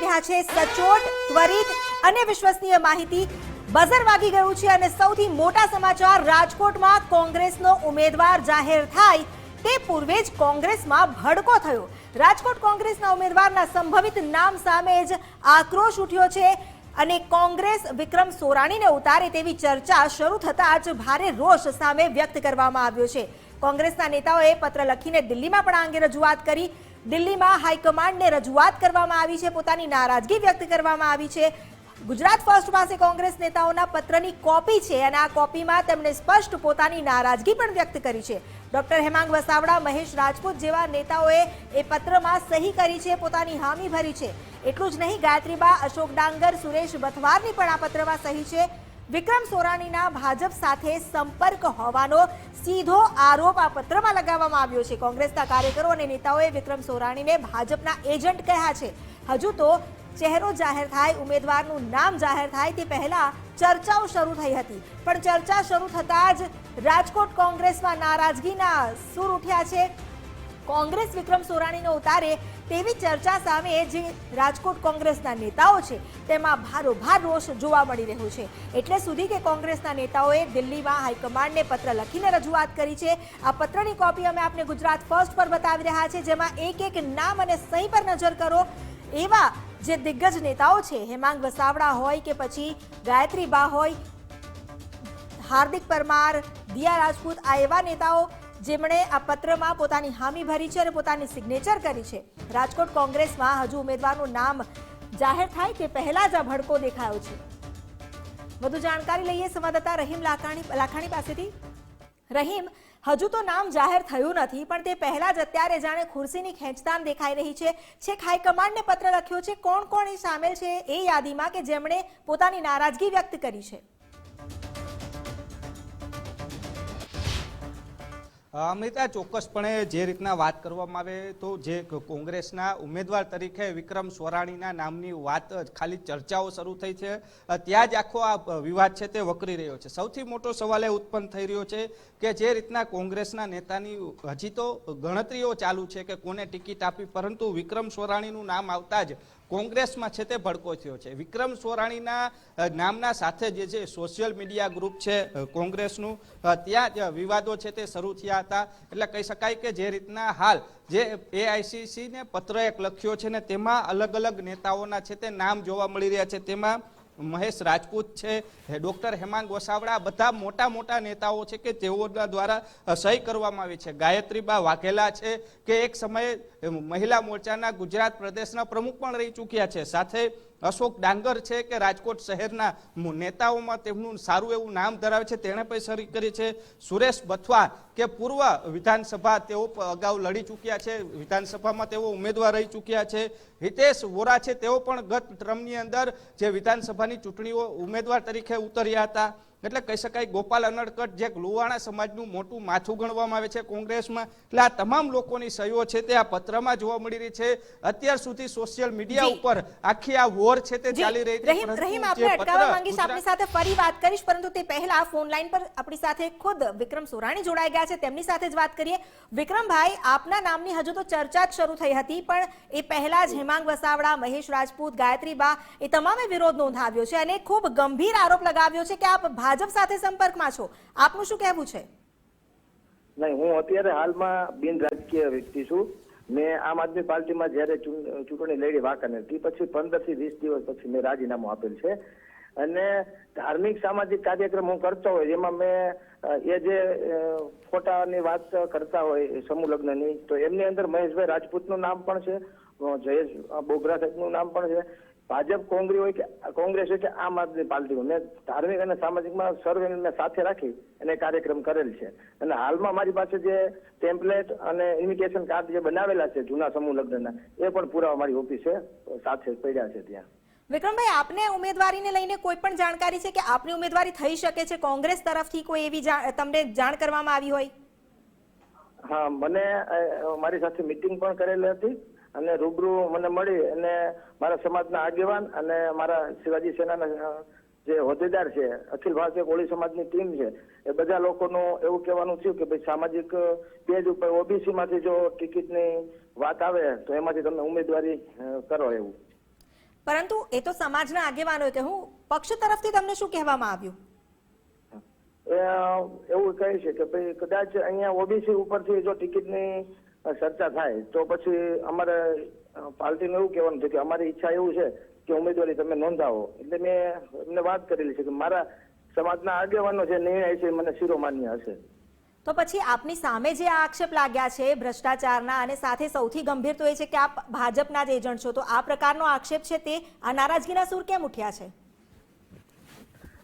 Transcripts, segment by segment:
રહ્યા છે સચોટ, ત્વરિત અને વિશ્વસનીય માહિતી. બઝર વાગી ગયું છે અને સૌથી મોટા સમાચાર, રાજકોટમાં કોંગ્રેસનો ઉમેદવાર જાહેર થાય તે પૂર્વે જ કોંગ્રેસમાં ભડકો થયો. રાજકોટ કોંગ્રેસના ઉમેદવારના સંભવિત નામ સામે જ આક્રોશ ઉઠ્યો છે અને કોંગ્રેસ વિક્રમ સોરાણીને ઉતારે તેવી ચર્ચા શરૂ થતાં જ ભારે રોષ સામે વ્યક્ત કરવામાં આવ્યો છે. કોંગ્રેસના નેતાઓએ પત્ર લખીને દિલ્હીમાં પણ આ અંગે રજૂઆત કરી. દિલ્હીમાં હાઈકમાન્ડને રજૂઆત કરવામાં આવી છે, પોતાની નારાજગી વ્યક્ત કરવામાં આવી છે. ગુજરાત ફર્સ્ટ પાસે કોંગ્રેસ નેતાઓના પત્રની કોપી છે અને આ કોપીમાં તેમણે સ્પષ્ટ પોતાની નારાજગી પણ વ્યક્ત કરી છે. ડોક્ટર હેમાંગ વસાવડા, મહેશ રાજપૂત જેવા નેતાઓએ એ પત્રમાં સહી કરી છે, પોતાની હામી ભરી છે. એટલું જ નહીં, ગાયત્રીબા, અશોક ડાંગર, સુરેશ બથવારની પણ આ પત્રમાં સહી છે. વિક્રમ સોરાણીના ભાજપ સાથે સંપર્ક હોવાનો સીધો આરોપ આ પત્રમાં લગાવવામાં આવ્યો છે. કોંગ્રેસના કાર્યકરો અને નેતાઓએ વિક્રમ સોરાણીને ભાજપના એજન્ટ કહ્યા છે. હજુ તો ચહેરો જાહેર થાય, ઉમેદવારનું નામ જાહેર થાય તે પહેલા ચર્ચાઓ શરૂ થઈ હતી, પણ ચર્ચા શરૂ થતાં જ રાજકોટ કોંગ્રેસમાં નારાજગીના સૂર ઉઠ્યા છે. કોંગ્રેસ વિક્રમ સોરાણીને ઉતારે તેવી ચર્ચા સામે જે રાજકોટ કોંગ્રેસના નેતાઓ છે તેમાં ભારોભાર રોષ જોવા મળી રહ્યો છે. એટલે સુધી કે કોંગ્રેસના નેતાઓએ દિલ્હીમાં હાઈકમાન્ડને પત્ર લખીને રજૂઆત કરી છે. આ પત્રની કોપી અમે આપને ગુજરાત ફર્સ્ટ પર બતાવી રહ્યા છે, જેમાં એક એક નામ અને સહી પર નજર કરો. એવા જે દિગ્ગજ નેતાઓ છે, હેમાંગ વસાવડા હોય કે પછી ગાયત્રીબા હોય, હાર્દિક પરમાર, દિયા રાજપૂત, આ એવા નેતાઓ જેમણે આ પત્રમાં પોતાની હામી ભરી છે અને પોતાની સિગ્નેચર કરી છે. રાજકોટ કોંગ્રેસમાં હજુ ઉમેદવારનું નામ જાહેર થાય તે પહેલા જ આ ભડકો દેખાયો છે. વધુ જાણકારી લઈએ સંવાદદાતા રહીમ લાખાણી પાસેથી. રહીમ, હજુ તો નામ જાહેર થયું નથી, પણ તે પહેલા જ અત્યારે જાણે ખુરશીની ખેંચતાણ દેખાઈ રહી છે. છેક હાઈકમાન્ડને પત્ર લખ્યો છે. કોણ કોણ એ સામેલ છે એ યાદીમાં કે જેમણે પોતાની નારાજગી વ્યક્ત કરી છે? અમૃતા, ચોક્કસપણે જે રીતના વાત કરવામાં આવે તો જે કોંગ્રેસના ઉમેદવાર તરીકે વિક્રમ સોરાણીના નામની વાત ખાલી ચર્ચાઓ શરૂ થઈ છે ત્યાં જ આખો આ વિવાદ છે તે વકરી રહ્યો છે. સૌથી મોટો સવાલ એ ઉત્પન્ન થઈ રહ્યો છે કે જે રીતના કોંગ્રેસના નેતાની હજી તો ગણતરીઓ ચાલુ છે કે કોને ટિકિટ આપી, પરંતુ વિક્રમ સોરાણીનું નામ આવતા જ કોંગ્રેસમાં છે તે ભડકો થયો છે. વિક્રમ સોરાણીના નામના સાથે જે છે સોશિયલ મીડિયા ગ્રુપ છે કોંગ્રેસનું, ત્યાં જ વિવાદો છે તે શરૂ થયા હતા. એટલે કહી શકાય કે જે રીતના હાલ જે AICC ને પત્ર એક લખ્યો છે ને તેમાં અલગ અલગ નેતાઓના છે તે નામ જોવા મળી રહ્યા છે. તેમાં મહેશ રાજપૂત છે, ડોક્ટર હેમાંગ વસાવડા, બધા મોટા મોટા નેતાઓ છે કે તેઓના દ્વારા સહી કરવામાં આવી છે. ગાયત્રીબા વાઘેલા છે કે એક સમયે મહિલા મોરચાના ગુજરાત પ્રદેશના પ્રમુખ પણ રહી ચૂક્યા છે. સાથે અશોક ડાંગર છે કે રાજકોટ શહેરના નેતાઓમાં તેમનું સારું એવું નામ ધરાવે છે, તેણે પણ સહી કરી છે. સુરેશ બથવા કે પૂર્વ વિધાનસભા તેઓ અગાઉ લડી ચૂક્યા છે, વિધાનસભામાં તેઓ ઉમેદવાર રહી ચૂક્યા છે. હિતેશ વોરા છે, તેઓ પણ ગત ટર્મની અંદર જે વિધાનસભાની ચૂંટણીઓ ઉમેદવાર તરીકે ઉતર્યા હતા. એટલે કહી શકાય ગોપાલ અનડકટ જે લુહાણા સમાજનું મોટું માથું ગણવામાં આવે છે કોંગ્રેસમાં. એટલે આ તમામ લોકોની સહીઓ છે તે આ પત્રમાં જોવા મળી રહી છે. અત્યાર સુધી સોશિયલ મીડિયા ઉપર આખી આ વોર છે તે ચાલી રહી છે. રહીમ, આપણે અટકાવવા માંગીશ, આપની સાથે ફરી વાત કરીશ, પરંતુ તે પહેલા ફોન લાઈન પર આપણી સાથે ખુદ વિક્રમ સોરાણી જોડાઈ ગયા છે, તેમની સાથે જ વાત કરીએ. વિક્રમભાઈ, આપના નામની હજુ તો ચર્ચા જ શરૂ થઈ હતી, પણ એ પહેલા જ હેમાંગ વસાવડા, મહેશ રાજપૂત, ગાયત્રીબા એ તમામે વિરોધ નોંધાવ્યો છે અને ખૂબ ગંભીર આરોપ લગાવ્યો છે કે આપ ભાજપ સાથે સંપર્કમાં છો. આપનું શું કહેવું છે? નહીં, હું અત્યારે હાલમાં બિન રાજકીય વ્યક્તિ છું. મેં આમ આદમી પાર્ટીમાં જયારે ચૂંટણી લડી વાંકાનેર, તે પછી 15 થી 20 દિવસ પછી મેં રાજીનામું આપેલ છે. અને ધાર્મિક સામાજિક કાર્યક્રમ હું કરતો હોય જેમાં મેં એ જે ફોટાની વાત કરતા હોય સમૂહ લગ્નની, તો એમની અંદર મહેશભાઈ રાજપૂતનું નામ પણ છે, જયેશ બોગરા સાહેબનું નામ પણ છે. ભાજપ કોંગ્રેસ હોય કે આમ આદમી પાર્ટી હોય, મેં ધાર્મિક અને સામાજિકમાં સર્વેને સાથે રાખી અને કાર્યક્રમ કરેલ છે. અને હાલમાં મારી પાસે જે ટેમ્પલેટ અને ઇન્વિટેશન કાર્ડ જે બનાવેલા છે જૂના સમૂહ લગ્નના, એ પણ પુરાવા મારી ઓફિસે સાથે પડ્યા છે ત્યાં. વિક્રમભાઈ, આપને ઉમેદવારીને લઈને કોઈ પણ જાણકારી છે કે આપની ઉમેદવારી થઈ શકે છે કોંગ્રેસ તરફથી? કોઈ એવી તમને જાણ કરવામાં આવી હોય? હા, મને મારી સાથે મીટિંગ પણ કરેલી હતી અને રૂબરૂ મને મળી અને મારા સમાજના આગેવાન અને મારા શિવાજી સેનાના જે હોદ્દેદાર છે, અખિલ ભારતીય કોળી સમાજની ટીમ છે, એ બધા લોકોનું એવું કહેવાનું થયું કે ભાઈ સામાજિક પેજ ઉપર OBC માંથી જો ટિકિટની વાત આવે તો એમાંથી તમે ઉમેદવારી કરો એવું. પરંતુ એ તો સમાજના આગેવાનોએ કહ્યું, પક્ષ તરફથી તમને શું કહેવામાં આવ્યું? એવું કહે છે કે ભાઈ કદાચ અહીંયા ઓબીસી ઉપરથી જો ટિકિટની ચર્ચા થાય તો પછી અમારે પાર્ટીનું એવું કહેવાનું છે કે અમારી ઈચ્છા એવું છે કે ઉમેદવારી તમે નોંધાવો. એટલે મેં એમને વાત કરેલી છે કે મારા સમાજના આગેવાનો જે નિર્ણય છે મને શિરોમાન્ય હશે. તો પછી આપની સામે જે આ આક્ષેપ લાગ્યા છે ભ્રષ્ટાચારના, અને સાથે સૌથી ગંભીર તો એ છે કે આપ ભાજપના જ એજન્ટ છો, તો આ પ્રકારનો આક્ષેપ છે તે આ નારાજગીના સૂર કેમ ઉઠ્યા છે?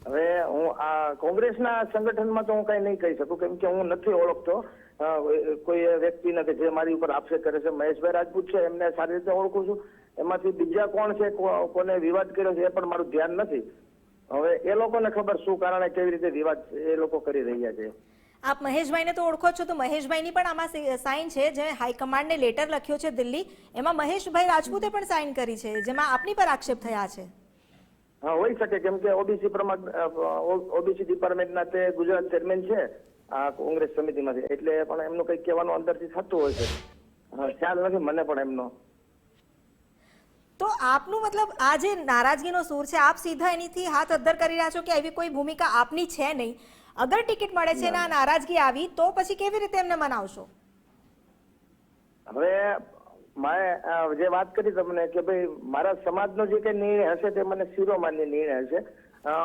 હવે હું આ કોંગ્રેસના સંગઠનમાં તો હું કઈ નહીં કહી શકું, કેમ કે હું નથી ઓળખતો કોઈ વ્યક્તિ નથી જે મારી ઉપર આક્ષેપ કરે છે. મહેશભાઈ રાજપૂત છે એમને સારી રીતે ઓળખું છું, એમાંથી બીજા કોણ છે કોને વિવાદ કર્યો છે એ પણ મારું ધ્યાન નથી. હવે એ લોકોને ખબર શું કારણે કેવી રીતે વિવાદ એ લોકો કરી રહ્યા છે. આપ મહેશભાઈને તો ઓળખો છો, તો મહેશભાઈની પણ આમાં સાઇન છે, જે હાઈકમાન્ડને લેટર લખ્યો છે દિલ્હી, એમાં મહેશભાઈ રાજપૂતે પણ સાઇન કરી છે, જેમાં આપની પર આક્ષેપ થયા છે. હા, હોઈ શકે, કેમ કે ઓબીસી ડિપાર્ટમેન્ટના તે ગુજરાત ચેરમેન છે આ કોંગ્રેસ સમિતિમાંથી, એટલે પણ એમનું કંઈક કહેવાનું અંદરથી થતું હોય છે. ખ્યાલ નથી મને પણ એમનો. તો આપનું મતલબ આ જે નારાજગીનો સૂર છે, આપ સીધા એનીથી હાથ અદ્ધર કરી રહ્યા છો કે એવી કોઈ ભૂમિકા આપની છે નહીં? અગર ટિકિટ મળે છે ને આ નારાજગી આવી તો પછી કેવી રીતે એમને મનાવશો? હવે મારે જે વાત કરી તમને કે ભાઈ મારા સમાજનો જે કઈ નિર્ણય હશે તે મને શિરોમાન્ય નિર્ણય હશે.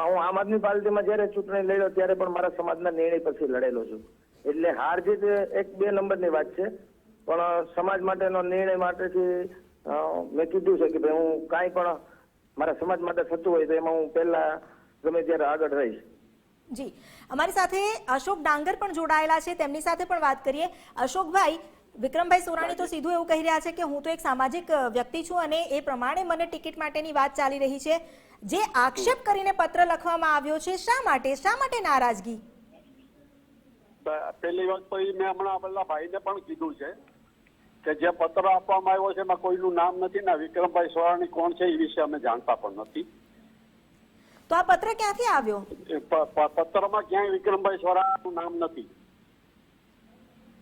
હું આમ આદમી પાર્ટીમાં જયારે ચૂંટણી લડ્યો ત્યારે પણ મારા સમાજના નિર્ણય પછી લડેલો છું. એટલે હાર જીત 1-2 નંબરની વાત છે, પણ સમાજ માટેનો નિર્ણય માટેથી મેં કીધું છે કે ભાઈ હું કાંઈ પણ મારા સમાજ માટે થતું હોય તો એમાં હું પહેલા ગમે ત્યારે આગળ રહીશ. જી, અમારી સાથે અશોક ડાંગર પણ જોડાયેલા છે, તેમની સાથે પણ વાત કરીએ. અશોકભાઈ, વિક્રમભાઈ સોરાણી તો સીધું એવું કહી રહ્યા છે કે હું તો એક સામાજિક વ્યક્તિ છું અને એ પ્રમાણે મને ટિકિટ માટેની વાત ચાલી રહી છે. જે આક્ષેપ કરીને પત્ર લખવામાં આવ્યો છે, શા માટે નારાજગી? પહેલી વાત તો મેં હમણાં પેલા ભાઈને પણ કીધું છે કે જે પત્ર આપવામાં આવ્યો છે એમાં કોઈનું નામ નથી ને વિક્રમભાઈ સોરાણી કોણ છે એ વિશે અમે જાણતા પણ નથી. તો આ પત્ર ક્યાંથી આવ્યો? પત્રમાં ક્યાંય વિક્રમભાઈ સોરાણીનું નામ નથી.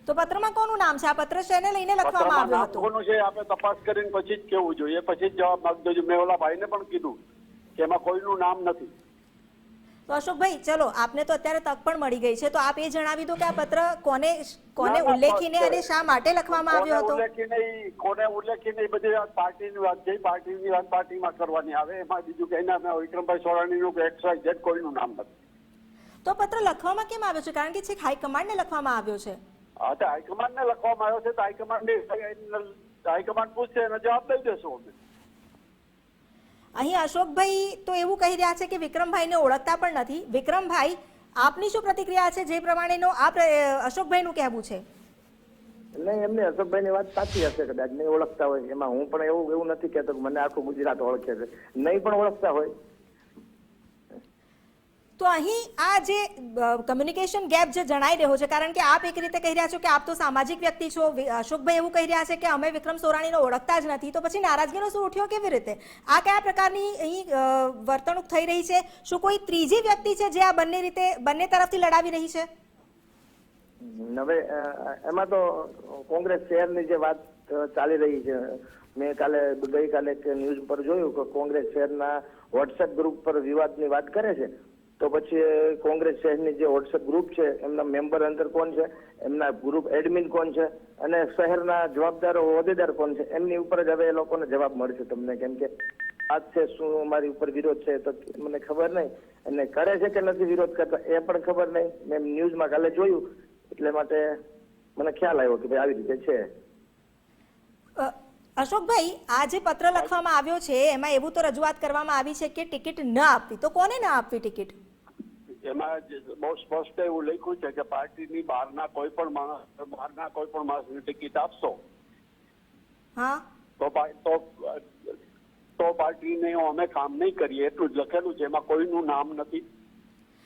તો પત્રમાં કોનું નામ છે? આ પત્ર શેને લઈને લખવામાં આવ્યો હતો? કોનું છે આપણે તપાસ કરીને પછી જ કેવું જોઈએ, પછી જ જવાબ માંગજો. મેં ઓલા ભાઈને પણ કીધું કે એમાં કોઈનું નામ નથી. તો અશોકભાઈ, ચલો આપને તો અત્યારે તક પણ મળી ગઈ છે, તો આપ એ જણાવી દો કે આ પત્ર કોને ઉલ્લેખીને અને શા માટે લખવામાં આવ્યો હતો? કોને ઉલ્લેખીને એ બધી વાત પાર્ટીની વાત છે, પાર્ટીની વાત પાર્ટીમાં કરવાની આવે, એમાં બીજું કઈ ના. વિક્રમભાઈ સોરાણીનું કે XYZ કોઈનું નામ નથી. તો પત્ર લખવામાં કેમ આવ્યો છે? કારણ કે છેક હાઈકમાન્ડને લખવામાં આવ્યો છે. હા, તો હાઈકમાન્ડને લખવામાં આવ્યો છે તો હાઈકમાન્ડ પૂછશે એનો જવાબ દઈ દેશું અમે. અહીં અશોકભાઈ તો એવું કહી રહ્યા છે કે વિક્રમભાઈને ઓળખતા પણ નથી. વિક્રમભાઈ, આપની શું પ્રતિક્રિયા છે જે પ્રમાણેનો અશોકભાઈનું કહેવું છે? નહીં, એમને અશોકભાઈની વાત સાચી હશે, કદાચ નહીં ઓળખતા હોય. એમાં હું પણ એવું નથી કહેતો કે મને આખું ગુજરાત ઓળખે છે, નહીં પણ ઓળખતા હોય. તો અહીં આ જે કમ્યુનિકેશન ગેપ જે જણાઈ રહ્યો છે, કારણ કે આપ એક રીતે કહી રહ્યા છો કે આપ તો સામાજિક વ્યક્તિ છો, અશોકભાઈ એવું કહી રહ્યા છે કે અમે વિક્રમ સોરાણીને ઓળખતા જ નથી, તો પછી નારાજગીનો સૂર ઉઠ્યો કેવી રીતે? આ કયા પ્રકારની અહીં વર્તણૂક થઈ રહી છે? શું કોઈ ત્રીજી વ્યક્તિ છે જે આ બંને તરફથી લડાવી રહી છે? હવે એમાં તો કોંગ્રેસ શહેરની જે વાત ચાલી રહી છે, મેં ગઈકાલે ન્યૂઝ પર જોયું કે કોંગ્રેસ શહેરના વોટ્સએપ ગ્રુપ પર વિવાદની વાત કરે છે. તો પછી કોંગ્રેસ શહેરની જે વોટ્સએપ ગ્રુપ છે એમના મેમ્બર અંદર કોણ છે, એમના ગ્રુપ એડમિન કોણ છે અને શહેરના જવાબદાર હોદ્દેદાર કોણ છે, એમની ઉપર જ હવે એ લોકોને જવાબ મળશે તમને. કેમ કે વાત છે શું અમારી ઉપર વિરોધ છે તો મને ખબર નહીં, અને કરે છે કે નથી વિરોધ કરતા એ પણ ખબર નહીં. મેં ન્યૂઝમાં કાલે જોયું એટલે માટે મને ખ્યાલ આવ્યો કે ભાઈ આવી રીતે છે. અશોકભાઈ, આ જે પત્ર લખવામાં આવ્યો છે એમાં એવું તો રજૂઆત કરવામાં આવી છે કે ટિકિટ ન આપવી, તો કોને ન આપવી ટિકિટ? એમાં બહુ સ્પષ્ટ એવું લખ્યું છે કે પાર્ટીની બહારના કોઈ પણ માણસની ટિકિટ આપશો હા તો પાર્ટીને અમે કામ નહીં કરીએ, એટલું જ લખેલું છે. એમાં કોઈનું નામ નથી.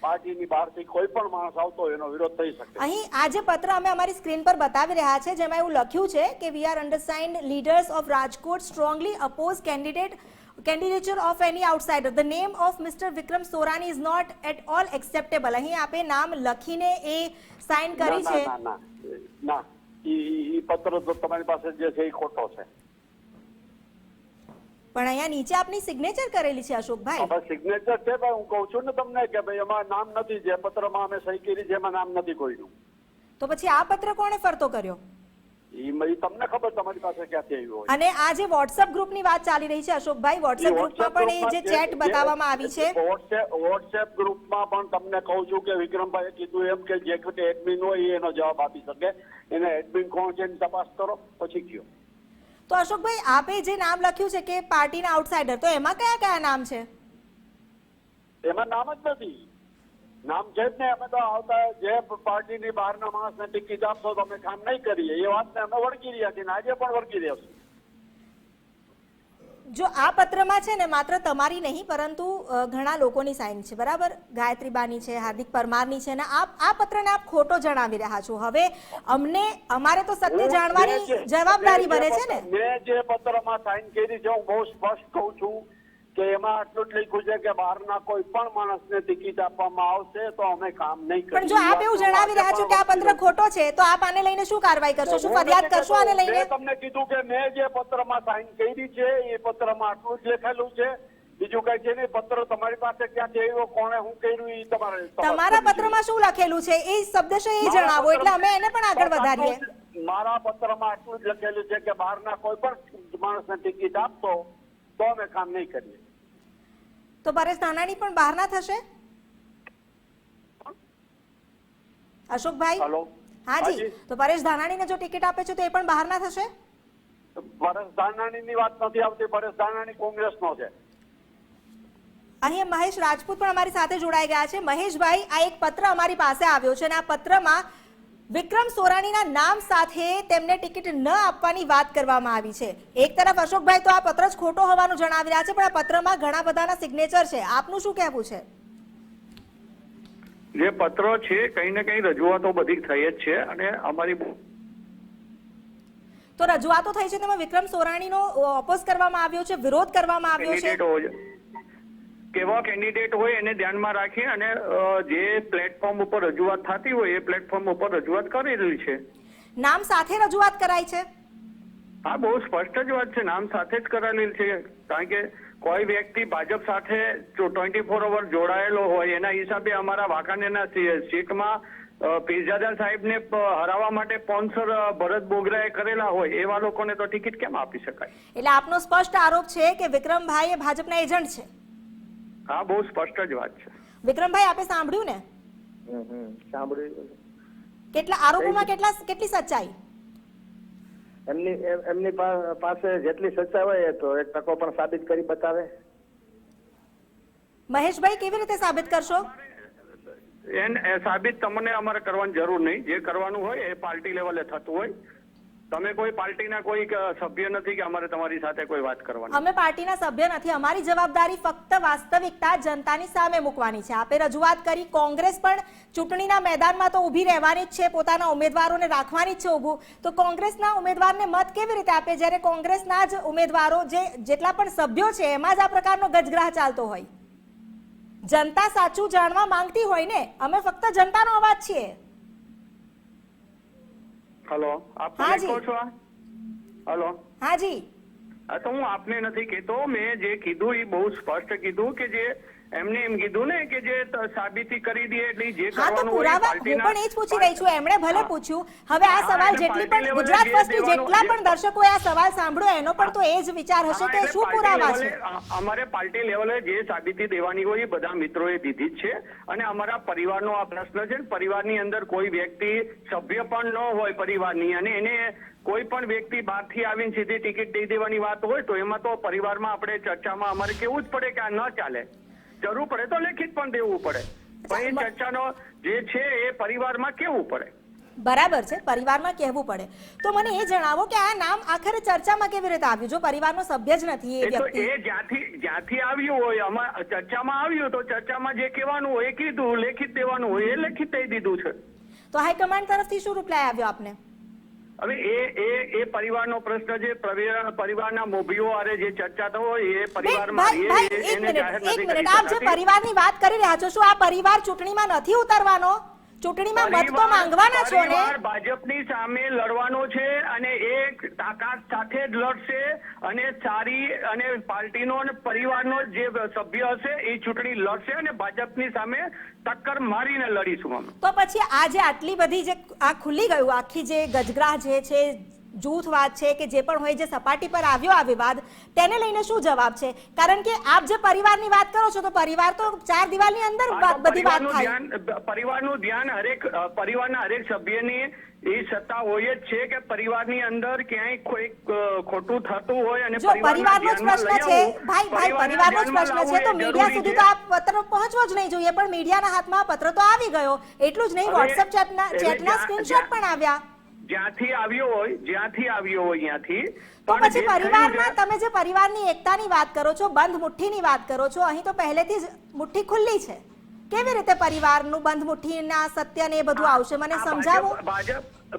પાર્ટીની બહારથી કોઈ પણ માણસ આવતો એનો વિરોધ થઈ શકે. અહીં આ જે પત્ર અમે અમારી સ્ક્રીન પર બતાવી રહ્યા છે જેમાં એવું લખ્યું છે કે we are undersigned leaders of Rajkot strongly oppose candidature of any outsider. The name of Mr. Vikram Sorani is not at all acceptable. અહીં આપે નામ લખીને એ સાઇન કરી છે. ના, ઈ પત્ર તો તમારી પાસે જે છે એ ખોટો છે. પણ અહીંયા નીચે આપની સિગ્નેચર કરેલી છે અશોકભાઈ. હવે સિગ્નેચર છે ભાઈ, હું કહું છું ને તમને કે ભાઈ એમાં નામ નથી, જે પત્રમાં અમે સહી કરી છે એમાં નામ નથી કોઈનું. તો પછી આ પત્ર કોણે ફરતો કર્યો? ઈ તમને ખબર તમારી પાસે ક્યાંથી આવ્યું હોય. અને આ જે વોટ્સએપ ગ્રુપની વાત ચાલી રહી છે અશોકભાઈ, વોટ્સએપ ગ્રુપમાં પણ એ જે ચેટ બતાવવામાં આવી છે, વોટ્સએપ ગ્રુપમાં પણ તમને કહું છું કે વિક્રમભાઈએ કીધું એમ કે જે વખતે એડમિન હોય એનો જવાબ આપી શકે. એને એડમિન કોણ છે એની તપાસ કરો પછી કયો. તો અશોકભાઈ આપે જે નામ લખ્યું છે કે પાર્ટીના આઉટસાઇડર, તો એમાં કયા કયા નામ છે? એમાં નામ જ નથી. નામ છે જ ને. અમે તો આવતા જે પાર્ટીની બહારના માણસને ટિકિટ આપશો તો અમે કામ નહીં કરીએ એ વાતને અમે વળગી રહ્યા છીએ, આજે પણ વળગી રહ્યા છીએ. જો આ પત્રમાં છે ને માત્ર તમારી નહીં પરંતુ ઘણા લોકોની સાઇન છે, બરાબર? ગાયત્રીબાની છે, હાર્દિક પરમારની છે, ને આ પત્રને આપ ખોટો જણાવી રહ્યા છો. હવે અમારે તો સત્ય જાણવાની જવાબદારી બને છે ને. મેં જે પત્રમાં સાઇન કરી છે હું બહુ સ્પષ્ટ કહું છું કે એમાં આટલું જ લખ્યું છે કે બહારના કોઈ પણ માણસને ટિકિટ આપવામાં આવશે તો અમે કામ નહીં કરીએ. પણ જો આપ એવું જણાવી રહ્યા છો કે આ પત્ર ખોટો છે તો આપ આને લઈને શું કાર્યવાહી કરશો? શું ફરિયાદ કરશો આને લઈને? મેં તમને કીધું કે મેં જે પત્રમાં સાઇન કરી છે એ પત્રમાં આટલું જ લખેલું છે, બીજું કઈ છે નહીં. પત્ર તમારી પાસે ક્યાંથી આવ્યો, કોણે હું કર્યું એ તમારા પત્રમાં શું લખેલું છે એ શબ્દશઃ એ જણાવો એટલે અમે એને પણ આગળ વધારીએ. મારા પત્રમાં આટલું જ લખેલું છે કે બહારના કોઈ પણ માણસને ટિકિટ આપતો તો અમે કામ નહીં કરીએ. તો પરેશ ધાનાણી પણ બહારના થશે અશોકભાઈ? હાજી, તો પરેશ ધાનાણીને જો ટિકિટ આપે છે તો એ પણ બહારના થશે? પરેશ ધાનાણીની વાત નથી આવતી. પરેશ ધાનાણી કોંગ્રેસનો છે. અહીંયા મહેશ રાજપૂત પણ અમારી સાથે જોડાઈ ગયા છે. મહેશભાઈ, આ એક પત્ર અમારી પાસે આવ્યો છે અને આ પત્રમાં વિક્રમ સોરાણીના નામ સાથે તેમને ટિકિટ ન આપવાની વાત કરવામાં આવી છે. એક તરફ અશોકભાઈ તો આ પત્ર જ ખોટો હોવાનું જણાવી રહ્યા છે, પણ આ પત્રમાં ઘણા બધાના સિગ્નેચર છે. આપનું શું કહેવું છે? જે પત્રો છે કઈ ને કઈ રજૂઆતો બધી થઈ જ છે અને અમારી તો રજૂઆતો થઈ છે તેમાં વિક્રમ સોરાણીનો ઓપોઝ કરવામાં આવ્યો છે, વિરોધ કરવામાં આવ્યો છે. કેવા કેન્ડિડેટ હોય એને ધ્યાનમાં રાખી અને જે પ્લેટફોર્મ ઉપર રજૂઆત થતી હોય એ પ્લેટફોર્મ ઉપર રજૂઆત કરેલી છે. નામ સાથે રજૂઆત કરાઈ છે? હા, બહુ સ્પષ્ટ જ વાત છે, નામ સાથે જ કરાયેલી છે. કારણ કે કોઈ વ્યક્તિ ભાજપ સાથે 24 અવર જોડાયેલો હોય એના હિસાબે અમારા વાંકાનેરના સીટમાં પીરજાદા સાહેબને હરાવવા માટે સ્પોન્સર ભરત બોગરાએ કરેલા હોય એવા લોકોને તો ટિકિટ કેમ આપી શકાય? એટલે આપનો સ્પષ્ટ આરોપ છે કે વિક્રમભાઈ એ ભાજપના એજન્ટ છે? હા, બહુ સ્પષ્ટ જ વાત છે. વિક્રમભાઈ, આપે સાંભળ્યું ને? સાંભળ્યું. કેટલા આરોપોમાં કેટલી સચ્ચાઈ? એમની પાસે જેટલી સચ્ચાઈ હોય તો એક ટકો પણ સાબિત કરી બતાવે. મહેશભાઈ, કેવી રીતે સાબિત કરશો? સાબિત તમને અમારે કરવાની જરૂર નહીં. જે કરવાનું હોય એ પાર્ટી લેવલે થતું હોય. તમે કોઈ પાર્ટીના કોઈ સભ્ય નથી કે અમારે તમારી સાથે કોઈ વાત કરવાની. અમે પાર્ટીના સભ્ય નથી. અમારી જવાબદારી ફક્ત વાસ્તવિકતા જનતાની સામે મૂકવાની છે. આપે રજૂઆત કરી, કોંગ્રેસ પણ ચૂંટણીના મેદાનમાં તો ઊભી રહેવાની જ છે, પોતાના ઉમેદવારોને રાખવાની જ છે ઊભું. તો કોંગ્રેસના ઉમેદવારને મત કેવી રીતે આપે જ્યારે કોંગ્રેસના જ ઉમેદવારો જેટલા પણ સભ્યો છે એમાં જ આ પ્રકારનો ગજગ્રાહ ચાલતો હોય? જનતા સાચું જાણવા માંગતી હોય ને. અમે ફક્ત જનતાનો અવાજ છીએ. હલો, આપ કહો છો? હલો, હાજી. હા, તો હું આપને નથી કહેતો. મેં જે કીધું એ બહુ સ્પષ્ટ કીધું કે જે એમને એમ કીધું ને કે જે સાબિતી કરી દે એટલે જે કરવાનું હોય પાર્ટીના. હું પણ એ જ પૂછી રહી છું. એમણે ભલે પૂછ્યું. હવે આ સવાલ જેટલી પણ ગુજરાત ફર્સ્ટની જેટલા પણ દર્શકોએ આ સવાલ સાંભળ્યો એનો પણ તો એ જ વિચાર હશે કે શું પુરાવા છે. અમારે પાર્ટી લેવલે જે સાબિતી દેવાની હોય એ બધા મિત્રોએ દીધી જ છે અને અમારા પરિવારનો આ પ્રશ્ન છે. પરિવારની અંદર કોઈ વ્યક્તિ સભ્ય પણ ન હોય પરિવારની અને એને કોઈ પણ વ્યક્તિ બહારથી આવીને સીધી ટિકિટ દઈ દેવાની વાત હોય તો એમાં તો પરિવારમાં આપણે ચર્ચામાં અમારે કેવું જ પડે કે આ ન ચાલે. જરૂર પડે તો લેખિત પણ દેવું પડે, પણ એ ચર્ચાનો જે છે એ પરિવારમાં કેવું પડે. બરાબર છે, પરિવારમાં કહેવું પડે. તો મને એ જણાવો કે આ નામ આખરે ચર્ચામાં કેવી રીતે આવ્યું જો પરિવારનો સભ્ય જ નથી એ વ્યક્તિ? એ જ્યાંથી આવ્યું હોય ચર્ચામાં આવ્યું તો ચર્ચામાં જે કહેવાનું હોય એ કીધું, લેખિત દેવાનું હોય એ લેખિત દઈ દીધું છે. તો હાઈકમાન્ડ તરફથી શું રિપ્લાય આવ્યો આપને? હવે એ પરિવારનો પ્રશ્ન છે. પરિવારના મોભીઓ આરે જે ચર્ચા તો હોય એ પરિવારમાં એક મિનિટ આપ જે પરિવારની વાત કરી રહ્યા છો શું આ પરિવાર ચૂંટણીમાં નથી ઉતરવાનો? ચૂંટણીમાં મત તો માંગવાના છો ને? પરિવાર ભાજપની સામે લડવાનો છે અને એક તાકાત સાથે જ લડશે અને સારી અને પાર્ટીનો અને પરિવારનો જે સભ્ય હશે એ ચૂંટણી લડશે અને ભાજપની સામે ટક્કર મારીને લડીશું અમે. તો પછી આજે આટલી બધી જે આ ખુલ્લી ગયું આખી જે ગજગ્રાહ જે છે જૂથવાદ છે કે જે પણ હોય જે સપાટી પર આવ્યો આ વિવાદ તેને લઈને શું જવાબ છે? કારણ કે આપ જે પરિવારની વાત કરો છો તો પરિવાર તો ચાર દિવાલની અંદર બધી વાત થાય. પરિવારનું ધ્યાન પરિવારના હરેક સભ્યની એ સત્તા હોય જ છે કે પરિવારની અંદર ક્યાંય કોઈ ખોટું થતું હોય અને જો પરિવારનો જ પ્રશ્ન છે ભાઈ પરિવારનો જ પ્રશ્ન છે તો મીડિયા સુધી તો આ પત્ર પહોંચવો જ નહીં જોઈએ, પણ મીડિયાના હાથમાં પત્ર તો આવી ગયો. એટલું જ નહીં, વોટ્સએપ ચેટના સ્ક્રીનશોટ પણ આવ્યા. જ્યાંથી આવ્યો હોય ત્યાંથી. તો પછી પરિવારના તમે જે પરિવારની એકતાની વાત કરો છો, બંધ મુઠ્ઠીની વાત કરો છો, અહીં તો પહેલેથી જ મુઠ્ઠી ખુલ્લી છે. કેવી રીતે પરિવારનું બંધ મુઠ્ઠીના સત્ય ને બધું આવશે? મને સમજાવો.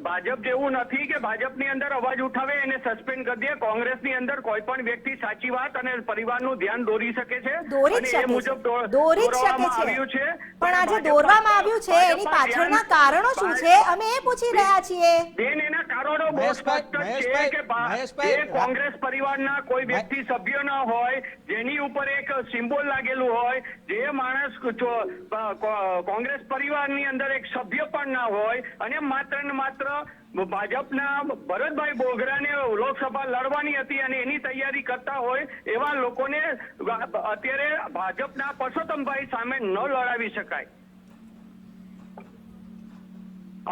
ભાજપ જેવું નથી કે ભાજપની અંદર અવાજ ઉઠાવે એને સસ્પેન્ડ કરી દે. કોંગ્રેસની અંદર કોઈ પણ વ્યક્તિ સાચી વાત અને પરિવારનું ધ્યાન દોરી શકે છે. દોરી જ શકે છે. પણ આજે દોરવામાં આવ્યું છે એની પાછળના કારણો શું છે અમે એ પૂછી રહ્યા છીએ. બેન એના કારણો બહુ સ્પષ્ટ છે કે કોંગ્રેસ પરિવારના કોઈ વ્યક્તિ સભ્ય ન હોય, જેની ઉપર એક સિમ્બોલ લાગેલું હોય, જે માણસ કોંગ્રેસ પરિવારની અંદર એક સભ્ય પણ ના હોય અને માત્ર ને માત્ર ભાજપના ભરતભાઈ બોગરાને લોકસભા લડવાની હતી અને એની તૈયારી કરતા હોય એવા લોકોને અત્યારે ભાજપના પરસોત્તમભાઈ સામે ન લડાવી શકાય.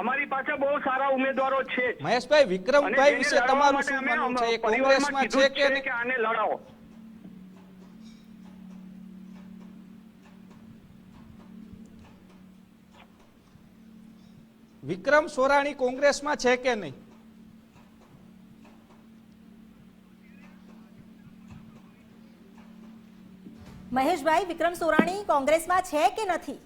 અમારી પાસે બહુ સારા ઉમેદવારો છે. મહેશભાઈ, વિક્રમભાઈ વિશે તમારું શું માનવું છે? એ કોંગ્રેસમાં છે કે આને લડાવો? વિક્રમ સોરાણી કોંગ્રેસમાં છે કે નહીં? મહેશભાઈ, વિક્રમ સોરાણી કોંગ્રેસમાં છે કે નથી?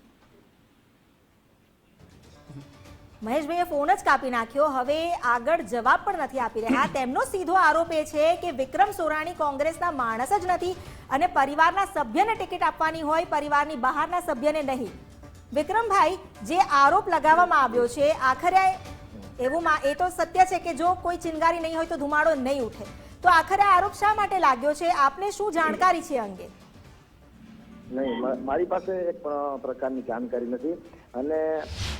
મહેશભાઈએ ફોન જ કાપી નાખ્યો. હવે આગળ જવાબ પણ નથી આપી રહ્યા. તેમનો સીધો આરોપ એ છે કે વિક્રમ સોરાણી કોંગ્રેસના માણસ જ નથી અને પરિવારના સભ્યને ટિકિટ આપવાની હોય, પરિવારની બહારના સભ્યને નહીં. વિક્રમભાઈ, જે આરોપ લગાવવામાં આવ્યો છે આખરે એવું એ તો સત્ય છે કે જો કોઈ ચિનગારી નહીં હોય તો ધુમાડો નહીં ઉઠે, તો આખરે આરોપ શા માટે લાગ્યો છે? આપને શું જાણકારી છે અંગે? નહીં, મારી પાસે એક પ્રકારની જાણકારી નથી. અને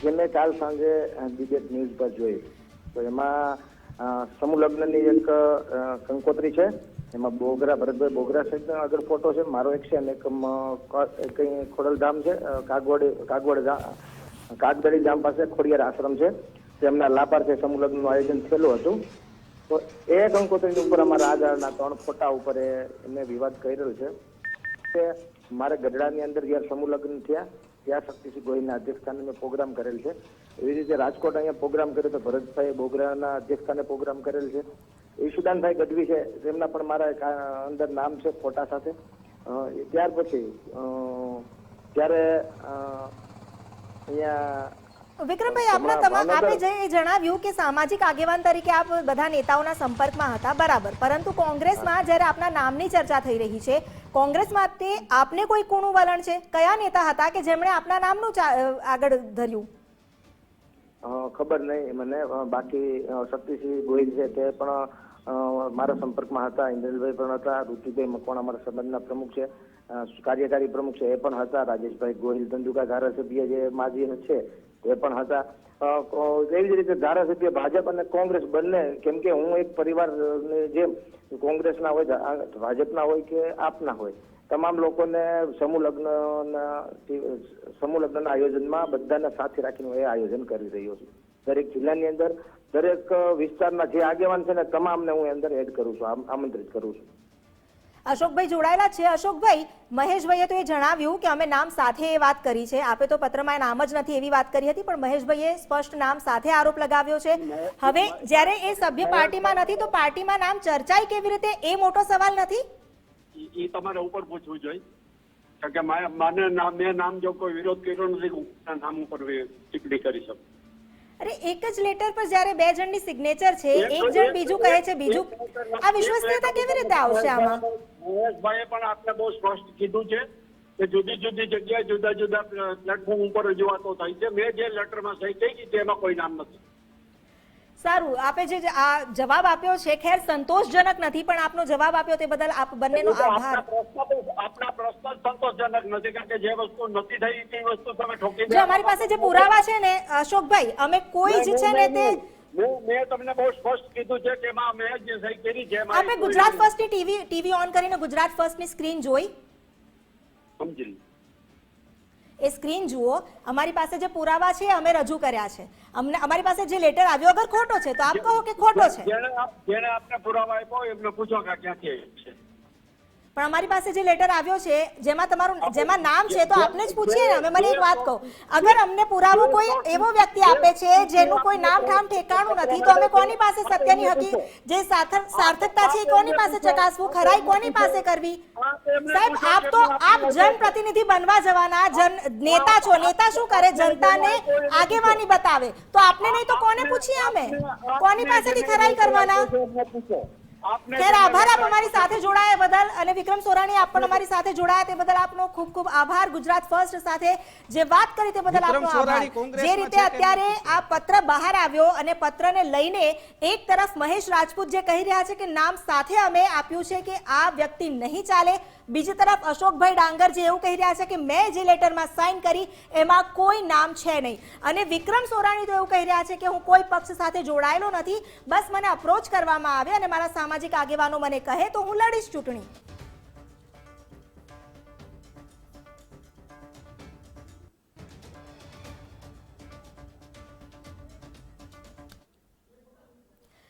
જે મેં કાલ સાંજે ડિબેટ ન્યૂઝ પર જોઈ તો એમાં સમૂહ લગ્નની એક કંકોત્રી છે, એમાં ભરતભાઈ બોગરા સહિત આગળ ફોટો છે, મારો એક છે અને એક કઈ ખોડલધામ છે, કાગદડી ધામ પાસે ખોડિયાર આશ્રમ છે, તેમના લાભાર્થે સમૂહ લગ્નનું આયોજન થયેલું હતું. તો એ કંકોત્રીની ઉપર અમારા આગળના 3 ફોટા ઉપર એમને વિવાદ કરેલ છે કે મારે ગઢડાની અંદર જ્યારે સમૂહ લગ્ન થયા ત્યાં શક્તિસિંહ ગોહિલના અધ્યક્ષસ્થાને મેં પ્રોગ્રામ કરેલ છે. એવી રીતે રાજકોટ અહીંયા પ્રોગ્રામ કર્યો તો ભરતભાઈ બોગરાના અધ્યક્ષસ્થાને પ્રોગ્રામ કરેલ છે. ઈશુદાનભાઈ ગઢવી છે, તેમના પણ મારા અંદર નામ છે ફોટા સાથે. ત્યાર પછી ત્યારે અહીંયા વિક્રમભાઈ, આપે જે જણાવ્યું કે સામાજિક આગેવાન તરીકે આપ બધા નેતાઓના સંપર્કમાં હતા, બરાબર, પરંતુ કોંગ્રેસમાં જ્યારે આપના નામની ચર્ચા થઈ રહી છે, કોંગ્રેસમાં તે આપને કોઈ કુણું વલણ છે? કયા નેતા હતા કે જેમણે આપના નામનું આગળ ધર્યું? ખબર નહીં મને. બાકી શક્તિસિંહ ગોહિલ છે તે પણ મારા સંપર્કમાં હતા, ઇન્દ્રભાઈ પણ હતા, ઋતુભાઈ મકવાણા અમારા સંબંધના પ્રમુખ છે, કાર્યકારી પ્રમુખ છે એ પણ હતા, રાજેશભાઈ ગોહિલ ધંધુકા ધારાસભ્ય જે માજી છે એ પણ હતા. એવી જ રીતે ધારાસભ્ય ભાજપ અને કોંગ્રેસ બંને, કેમ કે હું એક પરિવાર જે કોંગ્રેસના હોય, ભાજપના હોય કે આપના હોય, તમામ લોકોને સમૂહ લગ્નના આયોજનમાં બધાને સાથે રાખીને એ આયોજન કરી રહ્યો છું. દરેક જિલ્લાની અંદર દરેક વિસ્તારના જે આગેવાન છે ને તમામને હું અંદર એડ કરું છું, આમંત્રિત કરું છું. અશોકભાઈ જોડાયેલા છે. અશોકભાઈ, મહેશભાઈએ તો એ જણાવ્યું કે અમે નામ સાથે એ વાત કરી છે, આપે તો પત્રમાં નામ જ નથી એવી વાત કરી હતી, પણ મહેશભાઈએ સ્પષ્ટ નામ સાથે આરોપ લગાવ્યો છે. હવે જ્યારે એ સભ્ય પાર્ટીમાં નથી તો પાર્ટીમાં નામ ચર્ચાય કેવી રીતે, એ મોટો સવાલ નથી? એ તમારે ઉપર પૂછવું જોઈએ, કારણ કે મેં નામ જો કોઈ વિરોધ કર્યો નથી, નામ ઉપર ટિપ્પણી કરી શકું. અરે એક જ લેટર પર જ્યારે 2 જણની સિગ્નેચર છે, એક જણ બીજું કહે છે બીજું, આ વિશ્વસનીયતા કેવી રીતે આવશે આમાં? મહેશભાઈએ પણ આપણે બહુ સ્પષ્ટ કીધું છે કે જુદી જુદી જગ્યાએ જુદા જુદા પ્લેટફોર્મ ઉપર રજૂઆતો થઈ છે. મેં જે લેટરમાં સહી થઈ ગઈ તેમાં કોઈ નામ નથી. સારું, આપે જે આ જવાબ આપ્યો છે ખેર સંતોષજનક નથી, પણ આપનો જવાબ આપ્યો તે બદલ આપ બંનેનો આભાર. આપના પ્રશ્ન સંતોષજનક નથી, કારણ કે જે વસ્તુ નથી થઈ તે વસ્તુ તમે ઠોકી જો અમારી પાસે જે પુરાવા છે ને અશોકભાઈ, અમે કોઈ જ છે ને તે મેં તમને બહુ સ્પષ્ટ કીધું છે કે એમાં મેં જે સહી કરી છે આપણે ગુજરાત ફર્સ્ટની ટીવી ઓન કરીને ગુજરાત ફર્સ્ટની સ્ક્રીન જોઈ, સમજી એ સ્ક્રીન જુઓ. અમારી પાસે જે પુરાવા છે અમે રજૂ કર્યા છે. અમારી પાસે જે લેટર આવ્યો અગર ખોટો છે તો આપ કહો કે ખોટો છે, જેને આપને પુરાવા આપ્યો એમને પૂછો કે ક્યાંથી આવ્યો છે. પણ અમારી પાસે જે લેટર આવ્યો છે જેમાં નામ છે તો આપને જ પૂછીએ ને. અમે મને એક વાત કહું, અગર અમને પુરાવો કોઈ એવો વ્યક્તિ આપે છે જેનું કોઈ નામ ઠામ ઠેકાણું નથી, તો અમે કોની પાસે સત્યની જે સાર્થકતા છે એ કોની પાસે ચકાસવું, ખરાઈ કોની પાસે કરવી? સાહેબ, આપ જનપ્રતિનિધિ બનવા જવાના નેતા છો. નેતા શું કરે? જનતાને આગેવાની બતાવે. તો આપને નહીં તો કોને પૂછીએ અમે? કોની પાસેથી ખરાઈ કરવાના? ખેર, આભાર આપ અમારી સાથે જોડાયા બદલ. અને વિક્રમ સોરાણી, આપ પણ અમારી સાથે જોડાયા તે બદલ આપનો ખૂબ ખૂબ આભાર. ગુજરાત ફર્સ્ટ સાથે જે વાત કરી તે બદલ આપનો આભાર. જે રીતે અત્યારે આ પત્ર બહાર આવ્યો અને પત્રને લઈને એક તરફ મહેશ રાજપૂત જે કહી રહ્યા છે કે નામ સાથે અમે આપ્યું છે કે આ વ્યક્તિ નહીં ચાલે, બીજી તરફ અશોકભાઈ ડાંગર જે એવું કહી રહ્યા છે કે મેં જે લેટરમાં સાઇન કરી એમાં કોઈ નામ છે નહીં. અને વિક્રમ સોરાણી તો એવું કહી રહ્યા છે કે હું કોઈ પક્ષ સાથે જોડાયેલો નથી, બસ મને અપ્રોચ કરવામાં આવે અને મારા સામાજિક આગેવાનો મને કહે તો હું લડીશ ચૂંટણી.